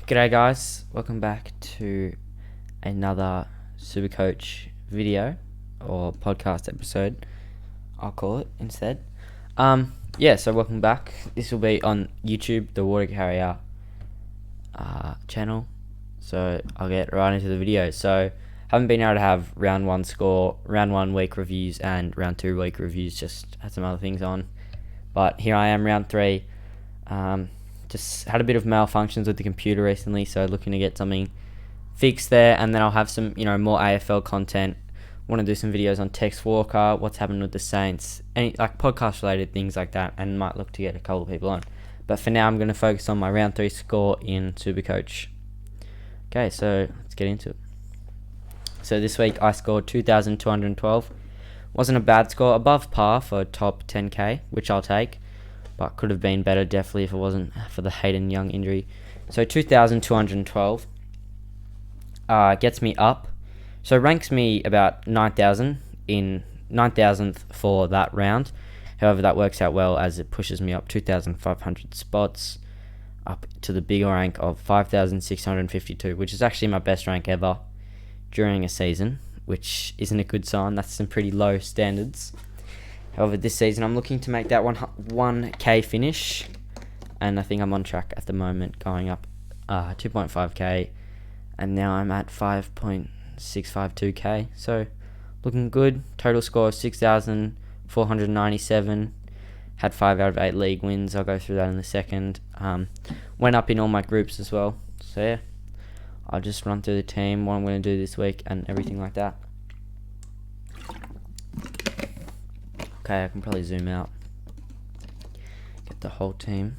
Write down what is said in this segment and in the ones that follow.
G'day guys, welcome back to another Supercoach video or podcast episode, I'll call it instead. So welcome back. This will be on YouTube, the Water Carrier channel. So I'll get right into the video. So haven't been able to have round 1 score, round 1 week reviews and round 2 week reviews, just had some other things on. But here I am, round 3. Just had a bit of malfunctions with the computer recently, so looking to get something fixed there, and then I'll have some, more AFL content. Want to do some videos on Tex Walker, what's happened with the Saints, any like podcast related things like that, and might look to get a couple of people on. But for now, I'm going to focus on my round 3 score in Supercoach. Okay, so let's get into it. So this week I scored 2,212. Wasn't a bad score, above par for top 10k, which I'll take. But could have been better, definitely, if it wasn't for the Hayden Young injury. So 2,212 gets me up. So ranks me about 9,000 in 9,000th for that round. However, that works out well as it pushes me up 2,500 spots up to the bigger rank of 5,652, which is actually my best rank ever during a season, which isn't a good sign. That's some pretty low standards. However, this season I'm looking to make that 1k finish, and I think I'm on track at the moment, going up 2.5k, and now I'm at 5.652k, so looking good. Total score of 6,497, had 5 out of 8 league wins. I'll go through that in a second. Went up in all my groups as well, so yeah, I'll just run through the team, what I'm going to do this week, and everything like that. Okay, I can probably zoom out, get the whole team.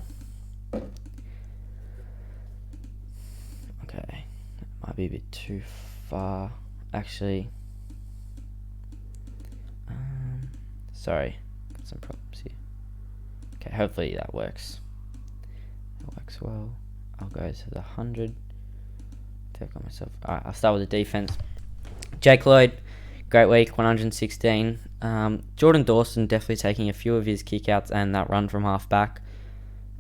Okay, might be a bit too far, actually. Sorry, got some problems here. Okay, hopefully that works. That works well. I'll go to the 100. Take on myself. Alright, I'll start with the defense. Jake Lloyd, great week, 116. Jordan Dawson definitely taking a few of his kickouts and that run from half back.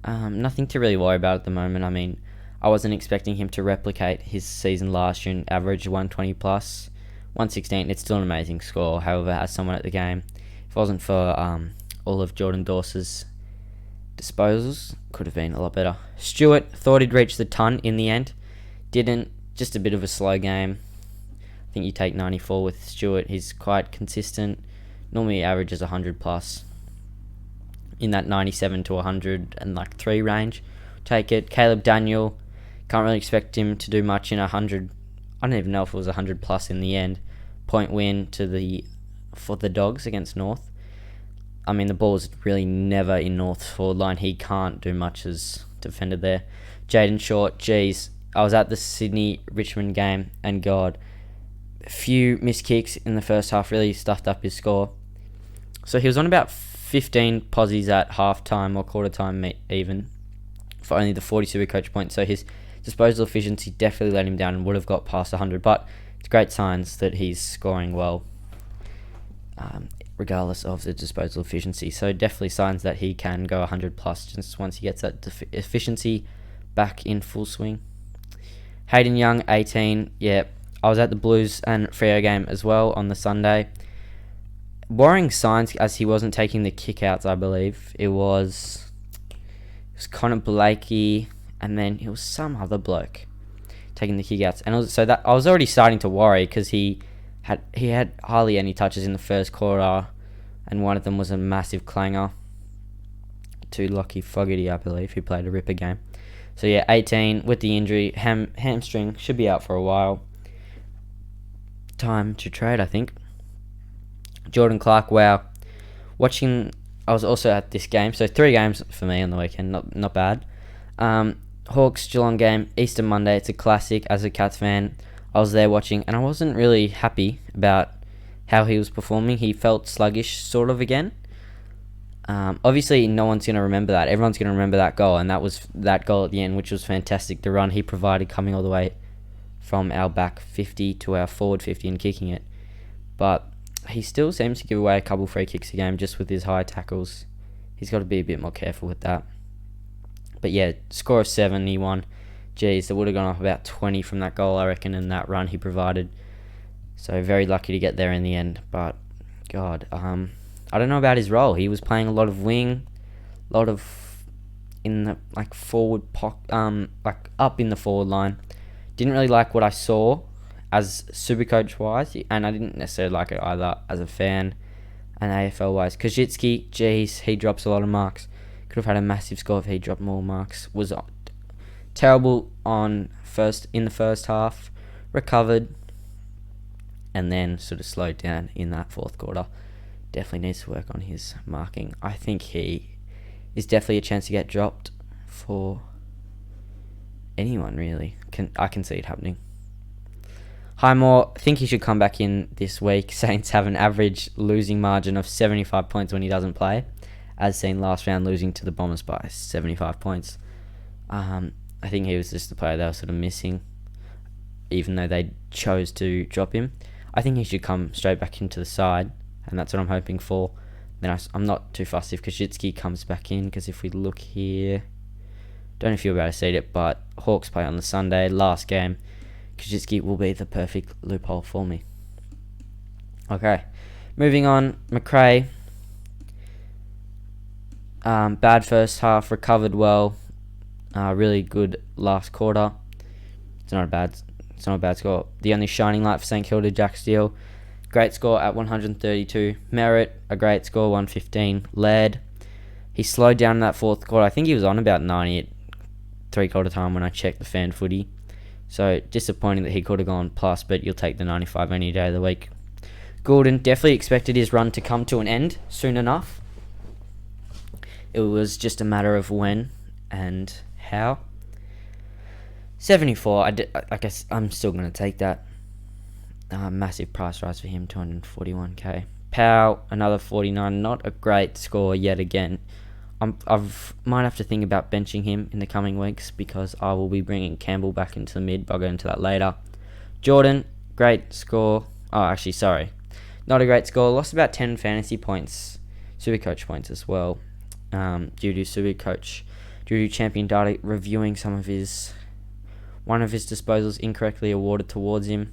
Nothing to really worry about at the moment. I mean, I wasn't expecting him to replicate his season last year and average 120 plus. 116, it's still an amazing score. However, as someone at the game, if it wasn't for all of Jordan Dawson's disposals, could have been a lot better. Stewart, thought he'd reach the ton in the end. Didn't. Just a bit of a slow game. I think you take 94 with Stewart. He's quite consistent. Normally averages 100 plus. In that 97 to 103 range. Take it. Caleb Daniel. Can't really expect him to do much in 100. I don't even know if it was 100 plus in the end. Point win for the Dogs against North. I mean, the ball's really never in North's forward line. He can't do much as defender there. Jaden Short. Geez. I was at the Sydney-Richmond game, and God, a few missed kicks in the first half really stuffed up his score. So he was on about 15 posies at half-time or quarter-time even for only the 40 Supercoach points. So his disposal efficiency definitely let him down and would have got past 100. But it's great signs that he's scoring well, regardless of the disposal efficiency. So definitely signs that he can go 100 plus just once he gets that efficiency back in full swing. Hayden Young, 18. Yeah, I was at the Blues and Freo game as well on the Sunday. Worrying signs as he wasn't taking the kickouts, I believe. It was Connor Blakey, and then it was some other bloke taking the kickouts. And I was already starting to worry because he had hardly any touches in the first quarter, and one of them was a massive clanger to Lockie Fogarty, I believe, who played a ripper game. So yeah, 18 with the injury, hamstring, should be out for a while. Time to trade, I think. Jordan Clark, wow. I was also at this game, so 3 games for me on the weekend, not bad. Hawks Geelong game, Easter Monday, it's a classic. As a Cats fan, I was there watching, and I wasn't really happy about how he was performing. He felt sluggish, sort of, again. Obviously, no one's going to remember that. Everyone's going to remember that goal, and that was that goal at the end, which was fantastic. The run he provided coming all the way from our back 50 to our forward 50 and kicking it. But he still seems to give away a couple free kicks a game just with his high tackles. He's got to be a bit more careful with that. But yeah, score of 7, he won. geez, they would have gone off about 20 from that goal, I reckon, and that run he provided. So very lucky to get there in the end. But God, I don't know about his role. He was playing a lot of wing, a lot of in the forward up in the forward line. Didn't really like what I saw as Supercoach wise, and I didn't necessarily like it either as a fan and AFL wise. Koschitzki, geez, he drops a lot of marks. Could have had a massive score if he dropped more marks. Was terrible in the first half. Recovered, and then sort of slowed down in that fourth quarter. Definitely needs to work on his marking. I think he is definitely a chance to get dropped for anyone, really. I can see it happening. Highmore, I think he should come back in this week. Saints have an average losing margin of 75 points when he doesn't play, as seen last round, losing to the Bombers by 75 points. I think he was just the player they were sort of missing, even though they chose to drop him. I think he should come straight back into the side, and that's what I'm hoping for. Then I'm not too fussed if Koschitzki comes back in, because if we look here, don't know if you're about to see it, but Hawks play on the Sunday, last game. Koschitzki will be the perfect loophole for me. Okay, moving on. McRae, bad first half, recovered well. Really good last quarter. It's not a bad score. The only shining light for St Kilda, Jack Steele. Great score at 132. Merritt, a great score, 115. Laird, he slowed down in that fourth quarter. I think he was on about 90 at three-quarter time when I checked the fan footy. So disappointing that he could have gone plus, but you'll take the 95 any day of the week. Goulden, definitely expected his run to come to an end soon enough. It was just a matter of when and how. 74, I guess I'm still going to take that. Massive price rise for him, 241k. Powell, another 49, not a great score yet again. Might have to think about benching him in the coming weeks, because I will be bringing Campbell back into the mid, but I'll go into that later. Jordan, great score. Oh, actually, sorry. Not a great score. Lost about 10 fantasy points, Supercoach points as well, due to Champion Data reviewing one of his disposals incorrectly awarded towards him.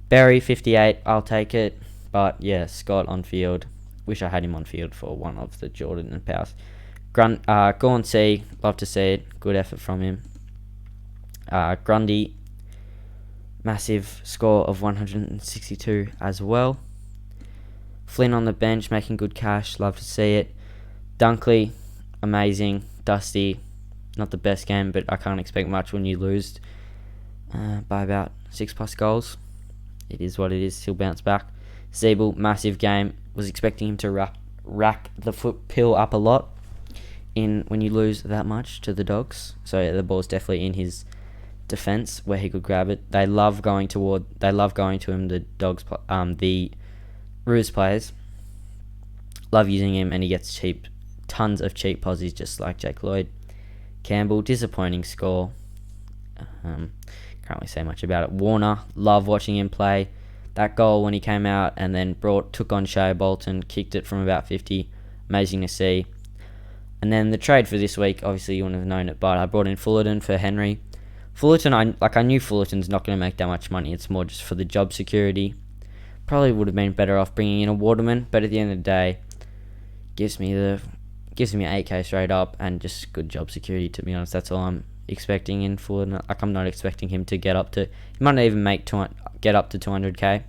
Berry, 58, I'll take it. But yeah, Scott on field. Wish I had him on field for one of the Jordan and Powers. Gorn C, love to see it. Good effort from him. Grundy, massive score of 162 as well. Flynn on the bench, making good cash. Love to see it. Dunkley, amazing. Dusty, not the best game, but I can't expect much when you lose by about 6+ goals. It is what it is. He'll bounce back. Zeeble, massive game. Was expecting him to rack the foot pill up a lot when you lose that much to the Dogs. So the ball's definitely in his defense where he could grab it. They love going to him. The Dogs, the Roos players love using him, and he gets tons of cheap posies, just like Jake Lloyd. Campbell, disappointing score. Can't really say much about it. Warner, love watching him play. That goal when he came out and then took on Shea Bolton, kicked it from about 50. Amazing to see. And then the trade for this week, obviously you wouldn't have known it, but I brought in Fullerton for Henry. Fullerton, I knew Fullerton's not going to make that much money. It's more just for the job security. Probably would have been better off bringing in a Waterman, but at the end of the day, gives me 8k straight up and just good job security. To be honest, that's all I'm expecting in Fullerton. I'm not expecting him to get up to. He might not even get up to 200k.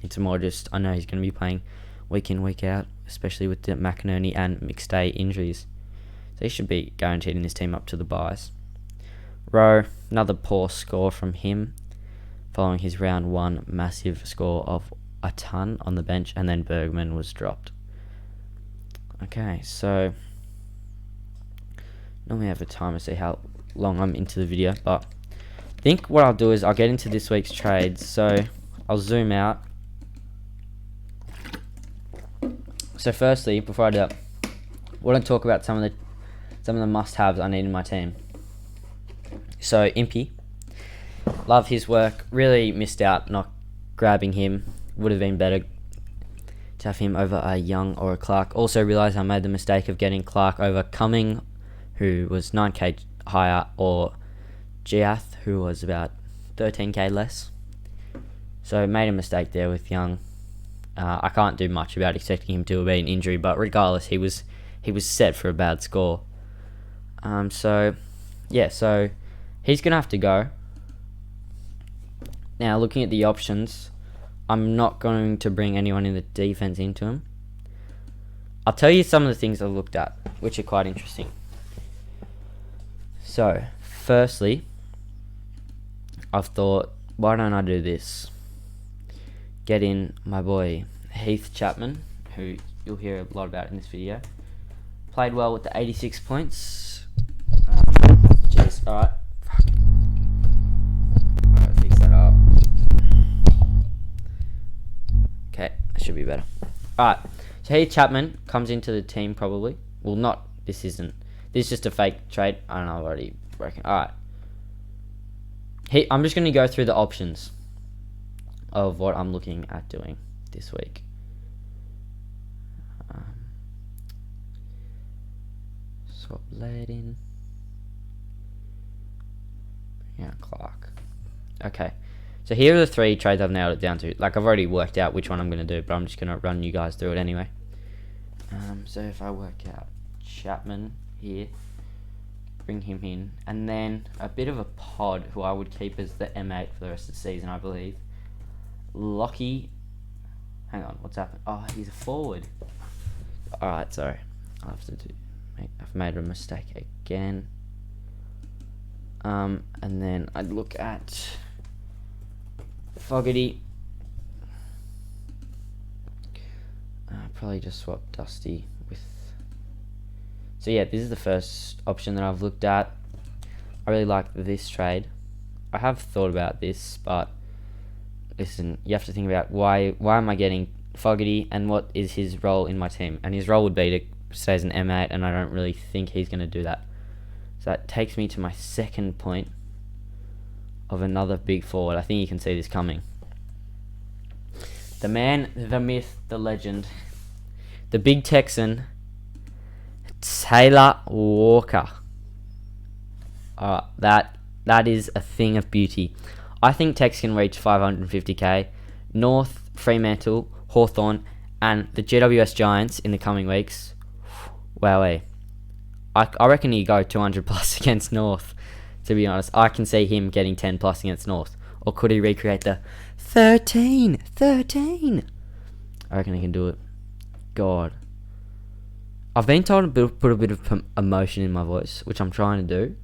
It's more just I know he's going to be playing week in, week out, especially with the McInerney and McStay injuries. So he should be guaranteed in this team up to the buys. Rowe, another poor score from him, following his round 1 massive score of a ton on the bench, and then Bergman was dropped. Okay, so normally I have a timer to see how long I'm into the video, but I think what I'll do is I'll get into this week's trades. So I'll zoom out. So firstly, before I do that, I want to talk about some of the must-haves I need in my team. So Impey, love his work. Really missed out not grabbing him. Would have been better to have him over a Young or a Clark. Also realised I made the mistake of getting Clark over Cumming, who was 9k higher, or Giath, who was about 13k less. So made a mistake there with Young. I can't do much about expecting him to have been injury, but regardless, he was set for a bad score. So he's gonna have to go. Now, looking at the options, I'm not going to bring anyone in the defense into him. I'll tell you some of the things I looked at, which are quite interesting. So, firstly, I've thought, why don't I do this? Get in my boy Heath Chapman, who you'll hear a lot about in this video. Played well with the 86 points. Cheers. Alright. Alright, fix that up. Okay, that should be better. Alright, so Heath Chapman comes into the team probably. Well, not, this is just a fake trade. I don't know, I've already broken. Alright. I'm just going to go through the options of what I'm looking at doing this week. Swap lead in. Yeah, Clark. Okay. So here are the 3 trades I've nailed it down to. Like, I've already worked out which one I'm going to do, but I'm just going to run you guys through it anyway. So if I work out Chapman here, bring him in, and then a bit of a pod who I would keep as the M8 for the rest of the season, I believe. Lockie. Hang on, what's happened? Oh, he's a forward. Alright, sorry. I've made a mistake again. And then I'd look at Fogarty. Probably just swap Dusty with. So yeah, this is the first option that I've looked at. I really like this trade. I have thought about this, but listen, you have to think about why am I getting Fogarty and what is his role in my team? And his role would be to stay as an M8, and I don't really think he's going to do that. So that takes me to my second point of another big forward. I think you can see this coming. The man, the myth, the legend, the big Texan, Taylor Walker. That is a thing of beauty. I think Tex can reach 550k. North, Fremantle, Hawthorn, and the GWS Giants in the coming weeks. Wowee. I reckon he go 200 plus against North. To be honest, I can see him getting 10 plus against North. Or could he recreate the 13? I reckon he can do it. God. I've been told to put a bit of emotion in my voice, which I'm trying to do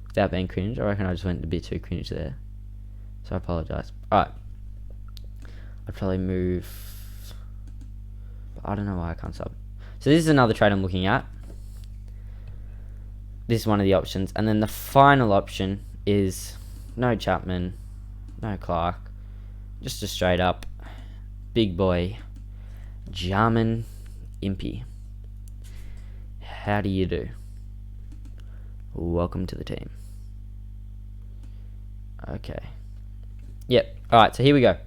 without being cringe. I reckon I just went a bit too cringe there. So I apologise. Alright. I'd probably move. But I don't know why I can't sub. So this is another trade I'm looking at. This is one of the options. And then the final option is no Chapman, no Clark. Just a straight up big boy Jarman Impey. How do you do? Welcome to the team. Okay. Yep. Alright, so here we go.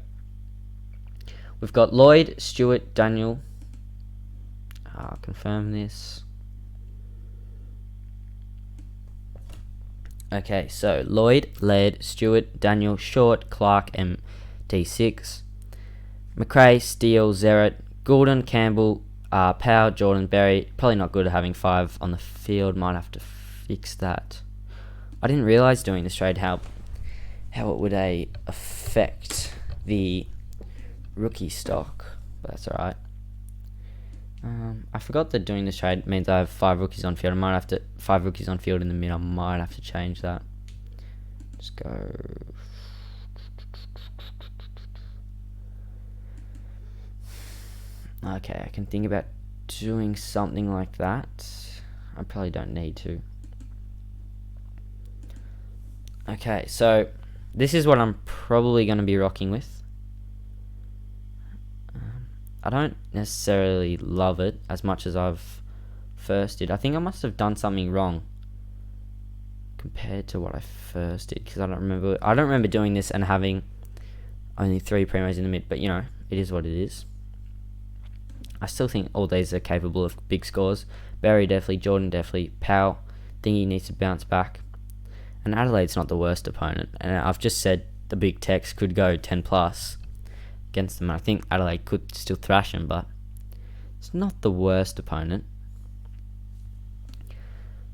We've got Lloyd, Stewart, Daniel. I'll confirm this. Okay, so Lloyd, Laird, Stewart, Daniel, Short, Clark, MT6. McRae, Steele, Zerrett, Goulden, Campbell, Powell, Jordan, Berry. Probably not good at having 5 on the field. Might have to fix that. I didn't realise doing this trade how it would affect the rookie stock, but that's alright. I forgot that doing this trade means I have 5 rookies on field. I might have to 5 rookies on field in the mid. I might have to change that. Just go. Okay, I can think about doing something like that. I probably don't need to. Okay, so this is what I'm probably going to be rocking with. I don't necessarily love it as much as I've first did. I think I must have done something wrong compared to what I first did, because I don't remember doing this and having only 3 primos in the mid, but you know, it is what it is. I still think all these are capable of big scores. Barry definitely, Jordan definitely, Powell, think he needs to bounce back. And Adelaide's not the worst opponent. And I've just said the Big Tex could go 10 plus against them. I think Adelaide could still thrash them, but it's not the worst opponent.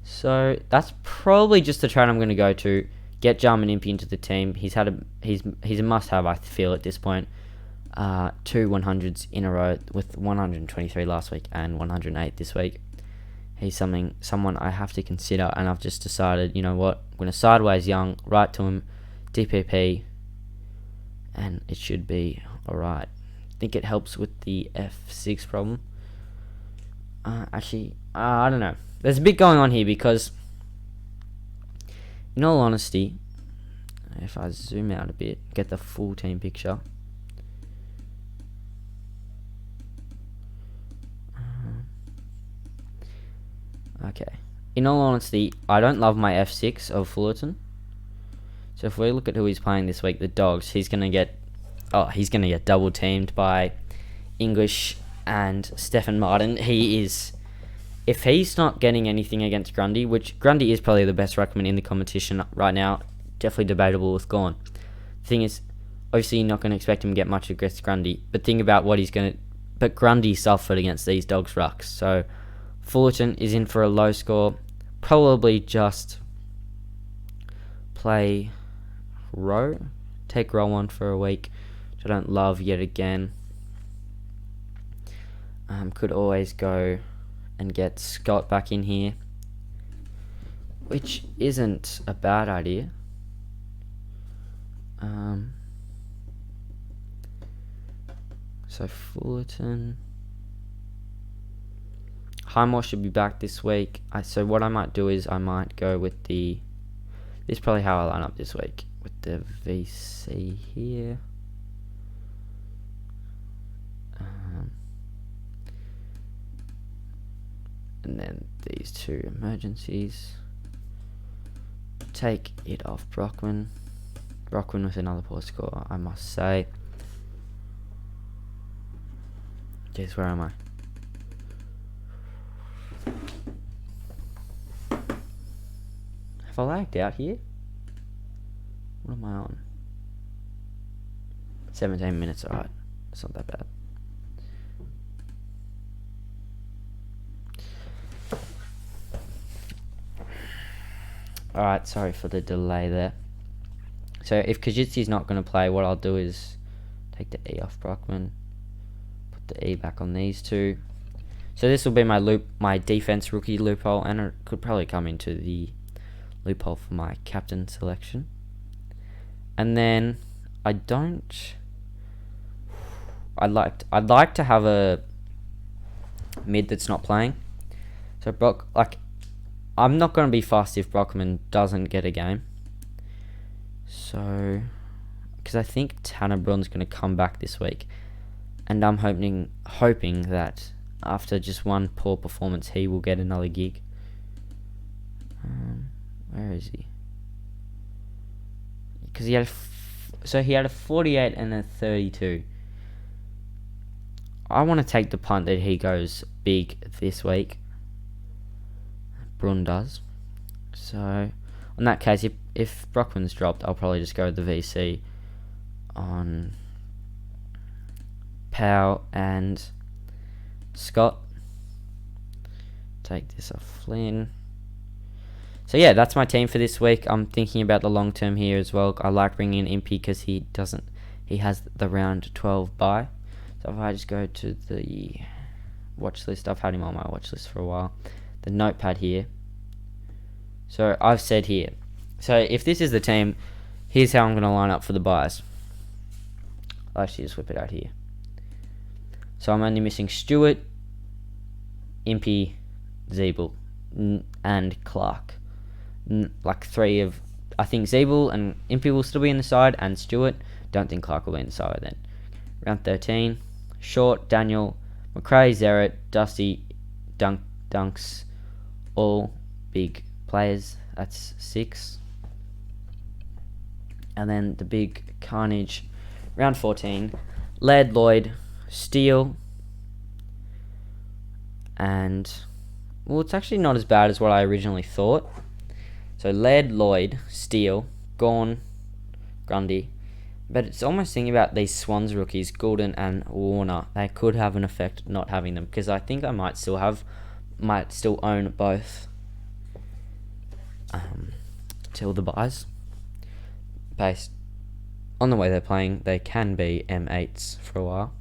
So that's probably just the trade I'm going to go to. Get Jarman Impey into the team. He's a must-have, I feel, at this point. 2 100s in a row with 123 last week and 108 this week. He's someone I have to consider, and I've just decided, you know what, I'm going to sideways Young, right to him, DPP, and it should be alright. I think it helps with the F6 problem. I don't know. There's a bit going on here because, in all honesty, if I zoom out a bit, get the full team picture. Okay. In all honesty, I don't love my F6 of Fullerton. So if we look at who he's playing this week, the Dogs, he's gonna get double teamed by English and Stefan Martin. If he's not getting anything against Grundy, which Grundy is probably the best ruckman in the competition right now, definitely debatable with Gawn. The thing is, obviously you're not going to expect him to get much against Grundy, but think about what but Grundy suffered against these Dogs rucks, so Fullerton is in for a low score. Probably just play Rowe. Take Rowe on for a week, which I don't love yet again. Could always go and get Scott back in here, which isn't a bad idea. So Fullerton. Highmore should be back this week. So what I might do is I might go with this is probably how I line up this week, with the VC here. And then these two emergencies. Take it off Brockman. Brockman with another poor score, I must say. Jeez, where am I? Have I lagged out here? What am I on? 17 minutes, alright. It's not that bad. Alright, sorry for the delay there. So if Kajitsi's not going to play, what I'll do is take the E off Brockman, put the E back on these two. So this will be my defense rookie loophole, and it could probably come into the loophole for my captain selection. And then I'd like to have a mid that's not playing. So I'm not going to be fussed if Brockman doesn't get a game. So, because I think Tanner Brun's going to come back this week, and I'm hoping that after just one poor performance, he will get another gig. Where is he? Because he had a 48 and a 32. I want to take the punt that he goes big this week. Brun does. So, in that case, if Brockman's dropped, I'll probably just go with the VC on Powell and Scott. Take this off Flynn. So yeah, that's my team for this week. I'm thinking about the long term here as well. I like bringing in Impey because he has the round 12 bye. So if I just go to the watch list, I've had him on my watch list for a while. The notepad here. So I've said here. So if this is the team, here's how I'm going to line up for the buys. I'll actually just whip it out here. So I'm only missing Stewart, Impey, Zeeble, and Clark. Like three of... I think Zeeble and Impey will still be in the side, and Stewart. Don't think Clark will be in the side then. Round 13. Short, Daniel, McRae, Zeret, Dusty, Dunks. All big players. That's 6. And then the big carnage. Round 14. Laird, Lloyd, Steele. And... well, it's actually not as bad as what I originally thought. So Laird, Lloyd, Steele, Gawn, Grundy. But it's almost thinking about these Swans rookies, Goulden and Warner. They could have an effect not having them, because I think I might still own both till the buys. Based on the way they're playing, they can be M8s for a while.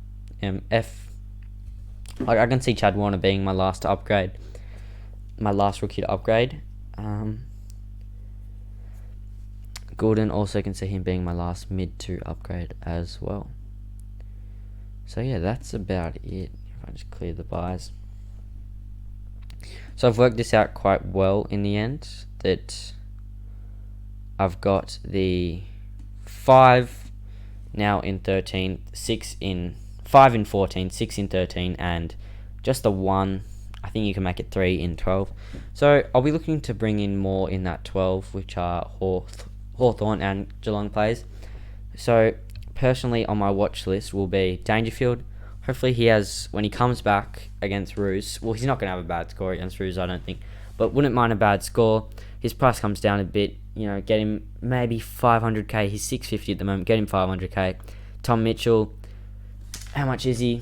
I can see Chad Warner being my last rookie to upgrade. Gordon also can see him being my last mid to upgrade as well. So yeah, that's about it. If I just clear the buys. So I've worked this out quite well in the end, that I've got the 5 now in 13, 5 in 14, 6 in 13, and just the 1. I think you can make it 3 in 12. So I'll be looking to bring in more in that 12, which are Hawthorn and Geelong players. So personally on my watch list will be Dangerfield. Hopefully he has, when he comes back against Roos, well, he's not going to have a bad score against Roos, I don't think, but wouldn't mind a bad score. His price comes down a bit, get him maybe 500k. He's 650 at the moment, get him 500k. Tom Mitchell, how much is he?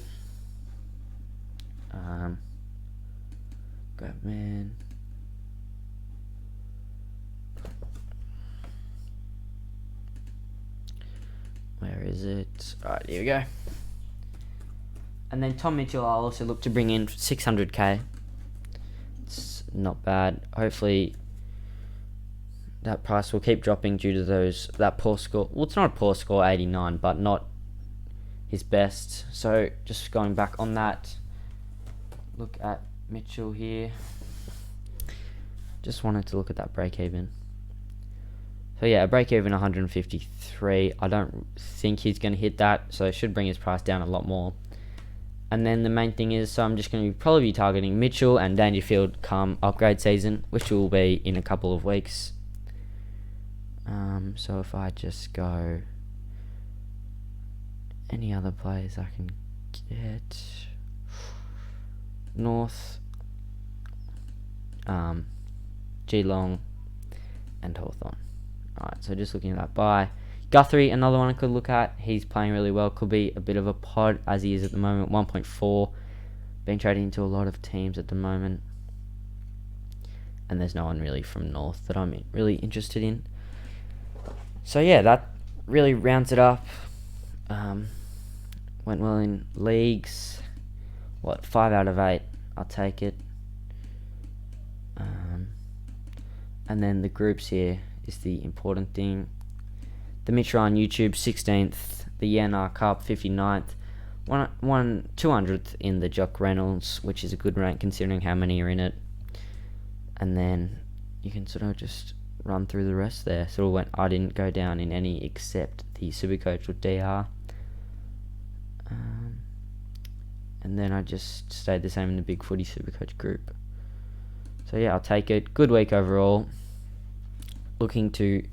Grab man. Where is it? Alright, here we go. And then Tom Mitchell, I'll also look to bring in 600k. It's not bad. Hopefully that price will keep dropping due to that poor score. Well, it's not a poor score, 89, but not his best. So just going back on that, look at Mitchell here. Just wanted to look at that break even. So yeah, a break even 153. I don't think he's going to hit that, so it should bring his price down a lot more. And then the main thing is, so I'm just going to probably be targeting Mitchell and Dangerfield come upgrade season, which will be in a couple of weeks. So if I just go any other players I can get, North, Geelong, and Hawthorn. Alright, so just looking at that buy. Guthrie, another one I could look at. He's playing really well. Could be a bit of a pod as he is at the moment. 1.4. Being traded into a lot of teams at the moment. And there's no one really from North that I'm really interested in. So yeah, that really rounds it up. Went well in leagues. 5 out of 8. I'll take it. And then the groups here is the important thing. The Mitra on YouTube, 16th. The Yanar Cup, 59th. 200th in the Jock Reynolds, which is a good rank considering how many are in it. And then you can sort of just run through the rest there. So I didn't go down in any except the Supercoach with DR. And then I just stayed the same in the Big Footy Supercoach group. So yeah, I'll take it. Good week overall. Looking to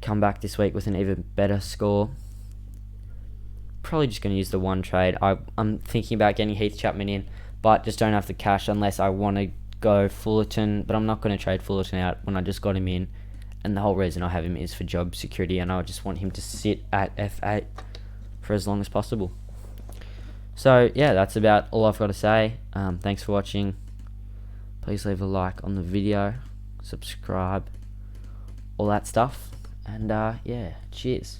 come back this week with an even better score. Probably just going to use the one trade. I'm thinking about getting Heath Chapman in, but just don't have the cash unless I want to go Fullerton. But I'm not going to trade Fullerton out when I just got him in. And the whole reason I have him is for job security, and I just want him to sit at F8 for as long as possible. So yeah, that's about all I've got to say. Thanks for watching. Please leave a like on the video, subscribe, all that stuff, and yeah, cheers.